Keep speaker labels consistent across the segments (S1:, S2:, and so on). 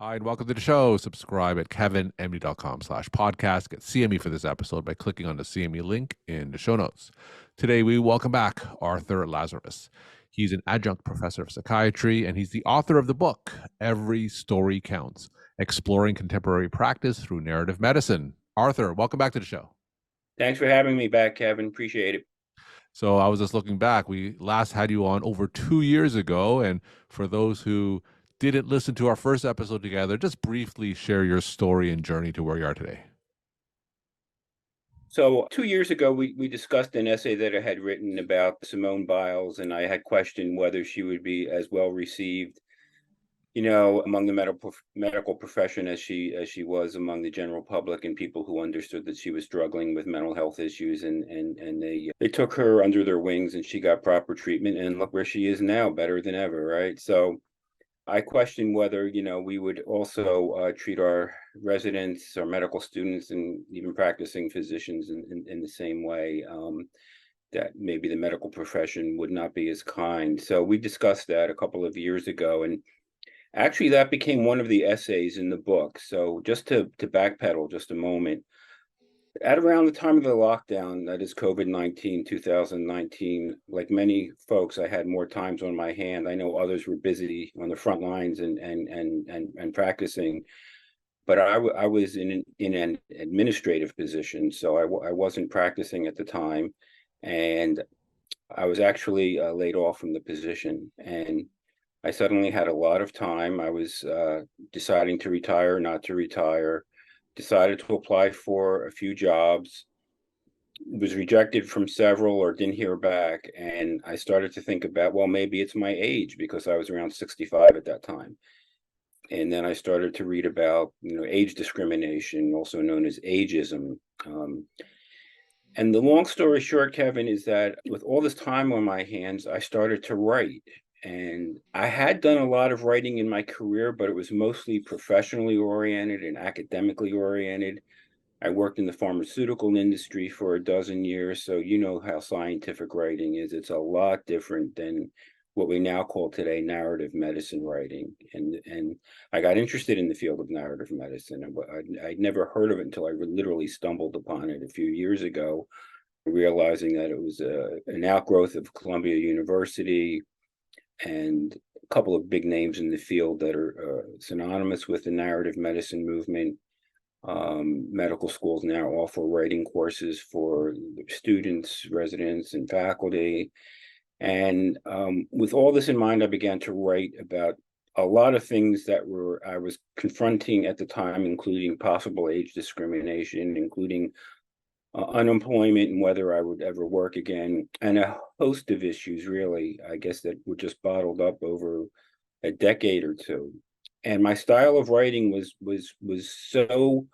S1: Hi, and welcome to the show. Subscribe at kevinmd.com/podcast. Get CME for this episode by clicking on the CME link in the show notes. Today, we welcome back Arthur Lazarus. He's an adjunct professor of psychiatry, and he's the author of the book, Every Story Counts, Exploring Contemporary Practice Through Narrative Medicine. Arthur, welcome back to the show.
S2: Thanks for having me back, Kevin. Appreciate it.
S1: So I was just looking back. We last had you on over 2 years ago. And for those who didn't listen to our first episode together, just briefly share your story and journey to where you are today.
S2: So 2 years ago, we discussed an essay that I had written about Simone Biles, and I had questioned whether she would be as well received, among the medical profession as she was among the general public and people who understood that she was struggling with mental health issues, and they took her under their wings, and she got proper treatment, and look where she is now, better than ever, right? So I question whether, we would also treat our residents, our medical students, and even practicing physicians in the same way, that maybe the medical profession would not be as kind. So we discussed that a couple of years ago, and actually that became one of the essays in the book. So just to backpedal just a moment, at around the time of the lockdown, that is COVID-19, 2019, like many folks, I had more times on my hand. I know others were busy on the front lines and practicing, but I was in an administrative position, so I wasn't practicing at the time, and I was actually laid off from the position, and I suddenly had a lot of time. I was deciding to retire, not to retire, decided to apply for a few jobs, was rejected from several or didn't hear back. And I started to think about, well, maybe it's my age, because I was around 65 at that time. And then I started to read about, age discrimination, also known as ageism. And the long story short, Kevin, is that with all this time on my hands, I started to write. And I had done a lot of writing in my career, but it was mostly professionally oriented and academically oriented. I worked in the pharmaceutical industry for a dozen years, so you know how scientific writing is. It's a lot different than what we now call today narrative medicine writing. And I got interested in the field of narrative medicine. I'd never heard of it until I literally stumbled upon it a few years ago, realizing that it was an outgrowth of Columbia University and a couple of big names in the field that are synonymous with the narrative medicine movement. Medical schools now offer writing courses for students, residents, and faculty. And with all this in mind, I began to write about a lot of things that I was confronting at the time, including possible age discrimination, including unemployment and whether I would ever work again, and a host of issues, really, I guess, that were just bottled up over a decade or two. And my style of writing was so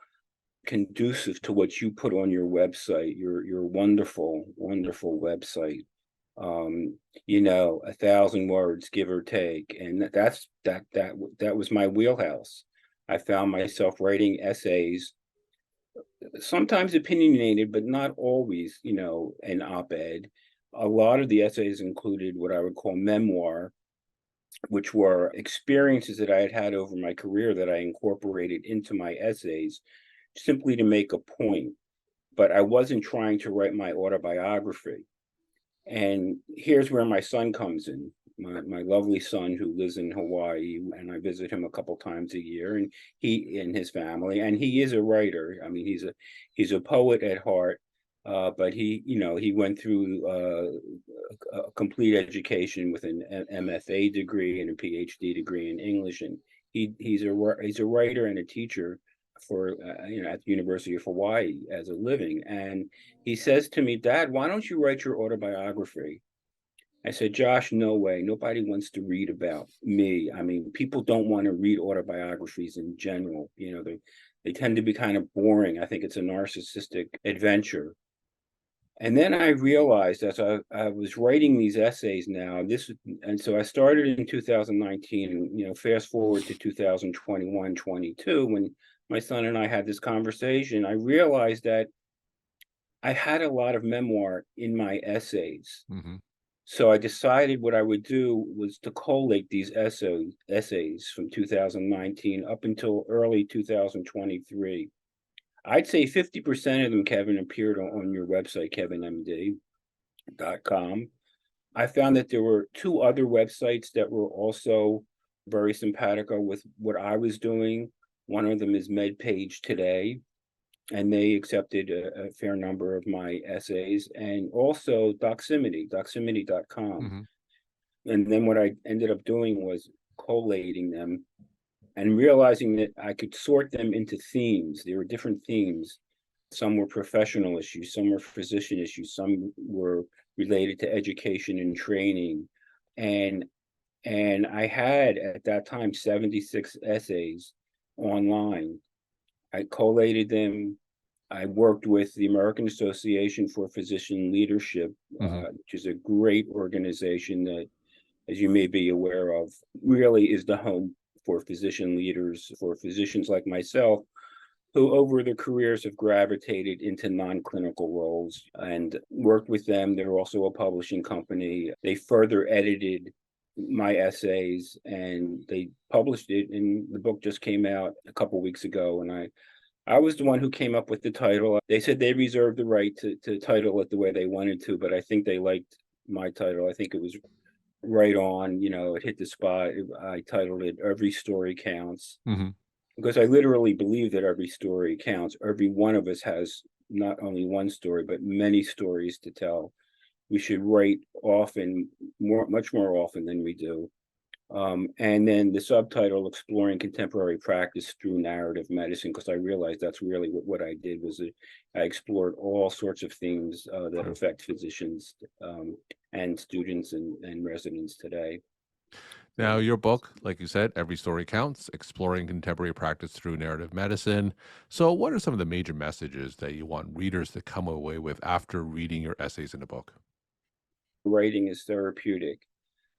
S2: conducive to what you put on your website, your wonderful, wonderful website. 1,000 words, give or take, and that was my wheelhouse. I found myself writing essays, sometimes opinionated, but not always, an op-ed. A lot of the essays included what I would call memoir, which were experiences that I had had over my career that I incorporated into my essays simply to make a point. But I wasn't trying to write my autobiography. And here's where my son comes in, my lovely son who lives in Hawaii, and I visit him a couple times a year, and he and his family, and he is a writer. I mean, he's a poet at heart, but he went through a complete education with an MFA degree and a PhD degree in English, and he's a writer and a teacher for at the University of Hawaii as a living. And he says to me, "Dad, why don't you write your autobiography?" I said, "Josh, no way. Nobody wants to read about me. I mean, people don't want to read autobiographies in general. They tend to be kind of boring. I think it's a narcissistic adventure." And then I realized as I was writing these essays now, and so I started in 2019, fast forward to 2021, 22, when my son and I had this conversation, I realized that I had a lot of memoir in my essays.
S1: Mm-hmm.
S2: So I decided what I would do was to collate these essays from 2019 up until early 2023. I'd say 50% of them, Kevin, appeared on your website, kevinmd.com. I found that there were two other websites that were also very simpatico with what I was doing. One of them is MedPage Today, and they accepted a fair number of my essays, and also Doximity.com.
S1: Hmm.
S2: And then what I ended up doing was collating them and realizing that I could sort them into themes. There were different themes. Some were professional issues, some were physician issues, some were related to education and training. And I had at that time 76 essays online. I collated them. I worked with the American Association for Physician Leadership,
S1: Hmm.
S2: which is a great organization that, as you may be aware of, really is the home for physician leaders, for physicians like myself, who over their careers have gravitated into non-clinical roles and worked with them. They're also a publishing company. They further edited my essays and they published it, and the book just came out a couple weeks ago. And I was the one who came up with the title. They said they reserved the right to title it the way they wanted to, but I think they liked my title. I think it was right on, it hit the spot. I titled it Every Story Counts,
S1: Hmm.
S2: because I literally believe that every story counts. Every one of us has not only one story, but many stories to tell. We should write often, much more often than we do. And then the subtitle, Exploring Contemporary Practice Through Narrative Medicine, because I realized that's really what I did was I explored all sorts of themes that
S1: Okay.
S2: affect physicians and students and residents today.
S1: Now,
S2: So
S1: your book, like you said, Every Story Counts, Exploring Contemporary Practice Through Narrative Medicine. So, what are some of the major messages that you want readers to come away with after reading your essays in the book?
S2: writing is therapeutic.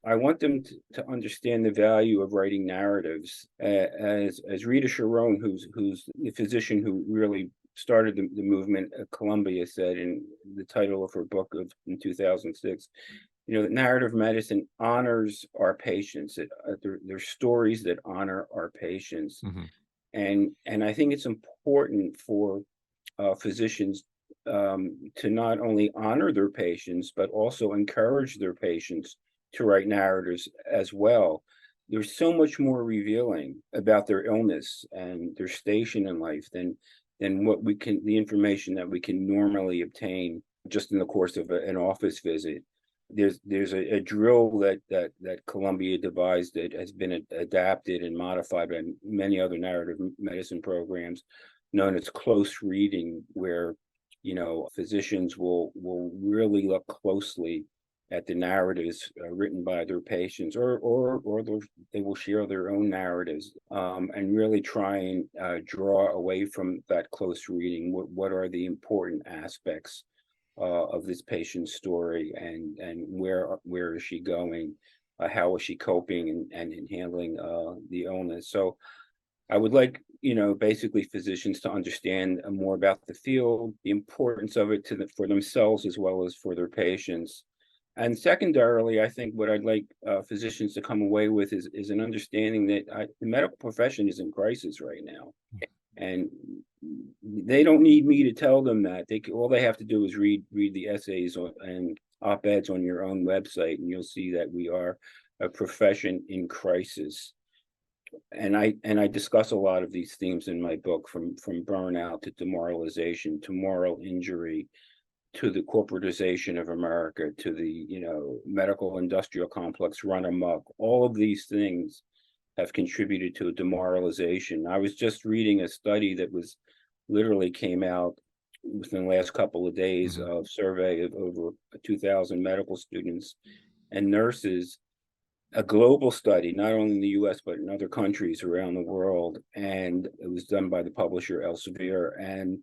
S2: I want them to understand the value of writing narratives. As Rita Sharon, who's the physician who really started the movement at Columbia, said in the title of her book in 2006, that narrative medicine honors our patients. They're stories that honor our patients,
S1: Hmm.
S2: and I think it's important for physicians to not only honor their patients, but also encourage their patients to write narratives as well. There's so much more revealing about their illness and their station in life than the information that we can normally obtain just in the course of an office visit. There's a drill that Columbia devised that has been adapted and modified by many other narrative medicine programs, known as close reading, where physicians will really look closely at the narratives written by their patients, or they will share their own narratives, and really try and draw away from that close reading. What are the important aspects of this patient's story, and where is she going? How is she coping and handling the illness? So I would like, basically physicians to understand more about the field, the importance of it for themselves as well as for their patients. And secondarily, I think what I'd like physicians to come away with is an understanding that the medical profession is in crisis right now, and they don't need me to tell them that. All they have to do is read the essays and op-eds on your own website, and you'll see that we are a profession in crisis. And I discuss a lot of these themes in my book, from burnout to demoralization to moral injury to the corporatization of America to the medical industrial complex run amok. All of these things have contributed to a demoralization. I was just reading a study that was literally came out within the last couple of days
S1: Hmm.
S2: of survey of over 2,000 medical students and nurses, a global study, not only in the US, but in other countries around the world. And it was done by the publisher Elsevier. And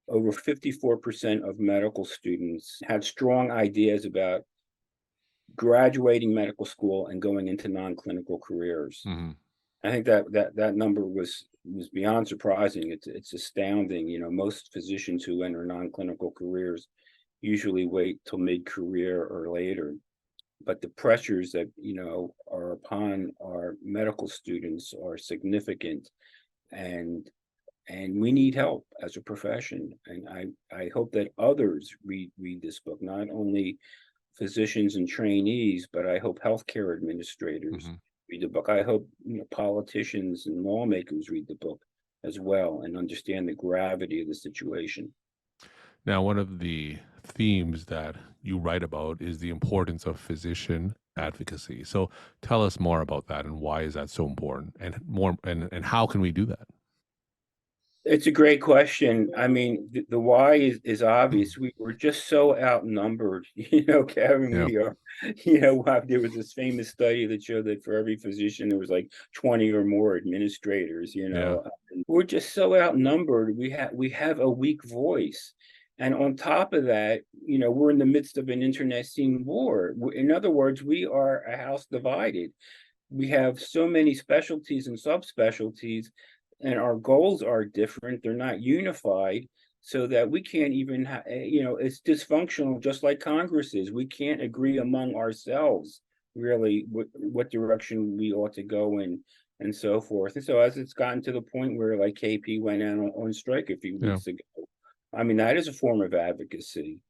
S2: over 54% of medical students had strong ideas about graduating medical school and going into non-clinical careers.
S1: Hmm.
S2: I think that number was beyond surprising. It's astounding. Most physicians who enter non-clinical careers usually wait till mid-career or later. but the pressures that, are upon our medical students are significant, and we need help as a profession. And I hope that others read this book, not only physicians and trainees, but I hope healthcare administrators
S1: Hmm.
S2: read the book. I hope, politicians and lawmakers read the book as well and understand the gravity of the situation.
S1: Now, one of the themes that you write about is the importance of physician advocacy. So tell us more about that and why is that so important and how can we do that?
S2: It's a great question. I mean, the why is obvious. We're just so outnumbered, Kevin.
S1: Yeah.
S2: We are, there was this famous study that showed that for every physician, there was like 20 or more administrators,
S1: Yeah.
S2: We're just so outnumbered. We have a weak voice. And on top of that, we're in the midst of an internecine war. In other words, we are a house divided. We have so many specialties and subspecialties, and our goals are different. They're not unified, so that we can't even it's dysfunctional, just like Congress is. We can't agree among ourselves really what direction we ought to go in, and so forth. And so as it's gotten to the point where, like, KP went out on strike a few
S1: Yeah.
S2: weeks ago, I mean, that is a form of advocacy.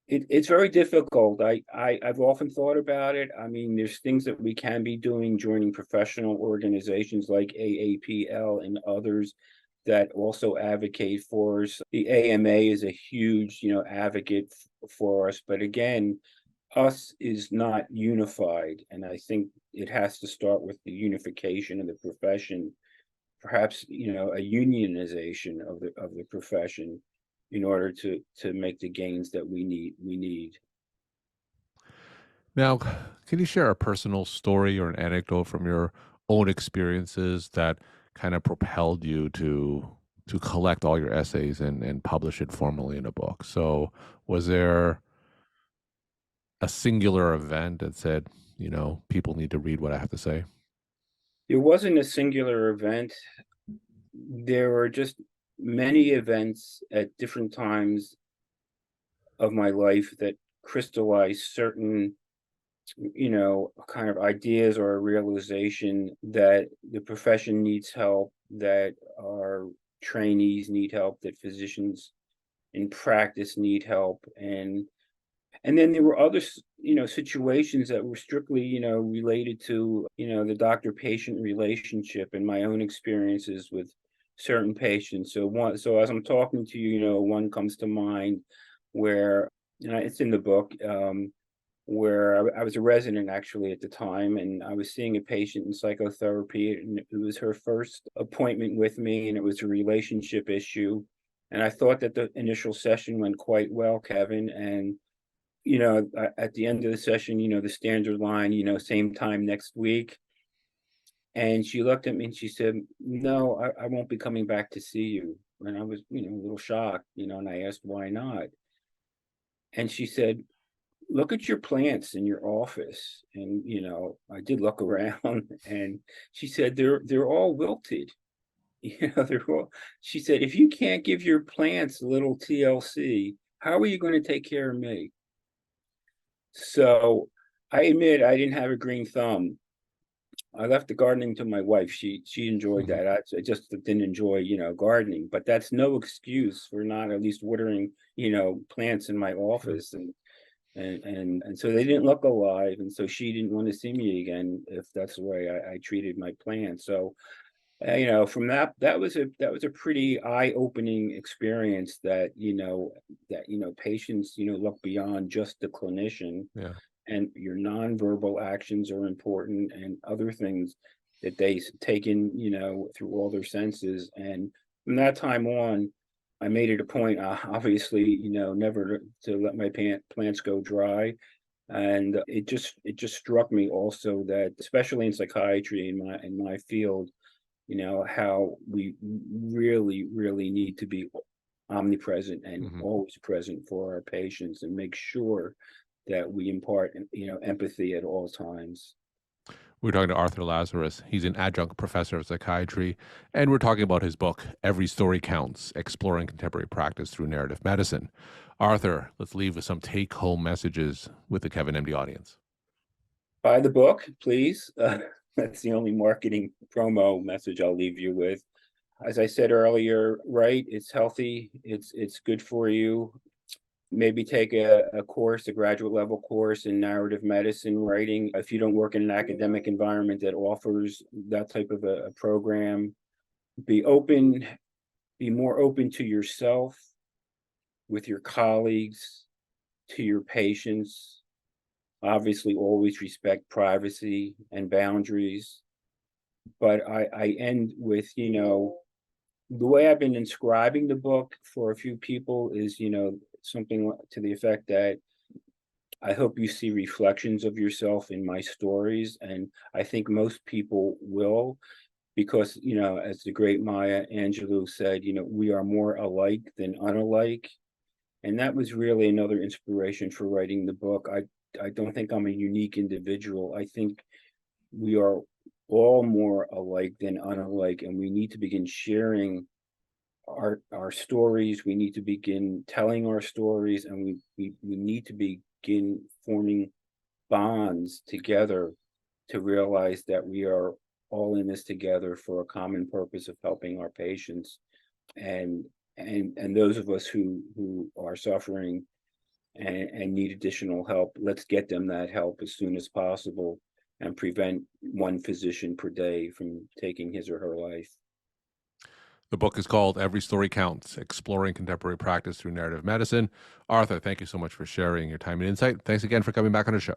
S2: It's very difficult. I've often thought about it. I mean, there's things that we can be doing, joining professional organizations like AAPL and others that also advocate for us. The AMA is a huge, advocate for us, but again, us is not unified, and I think it has to start with the unification of the profession, perhaps, a unionization of the profession in order to make the gains that we need.
S1: Now, can you share a personal story or an anecdote from your own experiences that kind of propelled you to collect all your essays and publish it formally in a book? So, was there a singular event that said, people need to read what I have to say?
S2: It wasn't a singular event. There were just many events at different times of my life that crystallized certain, kind of ideas or a realization that the profession needs help, that our trainees need help, that physicians in practice need help. And then there were other, situations that were strictly, related to, the doctor-patient relationship and my own experiences with certain patients. So as I'm talking to you, one comes to mind where, it's in the book, where I was a resident actually at the time, and I was seeing a patient in psychotherapy, and it was her first appointment with me, and it was a relationship issue. And I thought that the initial session went quite well, Kevin. And at the end of the session, the standard line, same time next week. And she looked at me and she said, "No, I won't be coming back to see you." And I was, a little shocked, and I asked why not. And she said, "Look at your plants in your office." And, I did look around and she said, "They're all wilted." They're all, she said, "If you can't give your plants a little TLC, how are you going to take care of me?" So I admit I didn't have a green thumb. I left the gardening to my wife. She enjoyed
S1: Mhm.
S2: that. I just didn't enjoy, gardening, but that's no excuse for not at least watering, plants in my
S1: Sure.
S2: office. And so they didn't look alive, and so she didn't want to see me again if that's the way I treated my plants. So from that was a pretty eye-opening experience, that patients look beyond just the clinician,
S1: Yeah.
S2: and your nonverbal actions are important, and other things that they take in, through all their senses. And from that time on, I made it a point, obviously, never to let my plants go dry. And it just struck me also that, especially in psychiatry, in my field, how we really, really need to be omnipresent and
S1: Mhm.
S2: always present for our patients, and make sure that we impart, empathy at all times.
S1: We're talking to Arthur Lazarus. He's an adjunct professor of psychiatry, and we're talking about his book, Every Story Counts: Exploring Contemporary Practice Through Narrative Medicine. Arthur, let's leave with some take home messages with the Kevin MD audience.
S2: Buy the book, please. That's the only marketing promo message I'll leave you with. As I said earlier, write, it's healthy, it's good for you. Maybe take a course, a graduate level course in narrative medicine writing. If you don't work in an academic environment that offers that type of a program, be open, be more open to yourself, with your colleagues, to your patients. Obviously, always respect privacy and boundaries. But I end with, the way I've been inscribing the book for a few people is, something to the effect that I hope you see reflections of yourself in my stories. And I think most people will, because, as the great Maya Angelou said, we are more alike than unalike. And that was really another inspiration for writing the book. I don't think I'm a unique individual. I think we are all more alike than unalike, and we need to begin sharing our stories. We need to begin telling our stories, and we need to begin forming bonds together to realize that we are all in this together for a common purpose of helping our patients. And those of us who are suffering and need additional help, let's get them that help as soon as possible and prevent one physician per day from taking his or her life.
S1: The book is called Every Story Counts, Exploring Contemporary Practice Through Narrative Medicine. Arthur, thank you so much for sharing your time and insight. Thanks again for coming back on the show.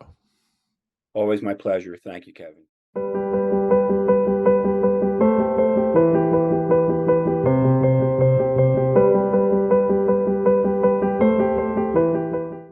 S2: Always my pleasure. Thank you, Kevin.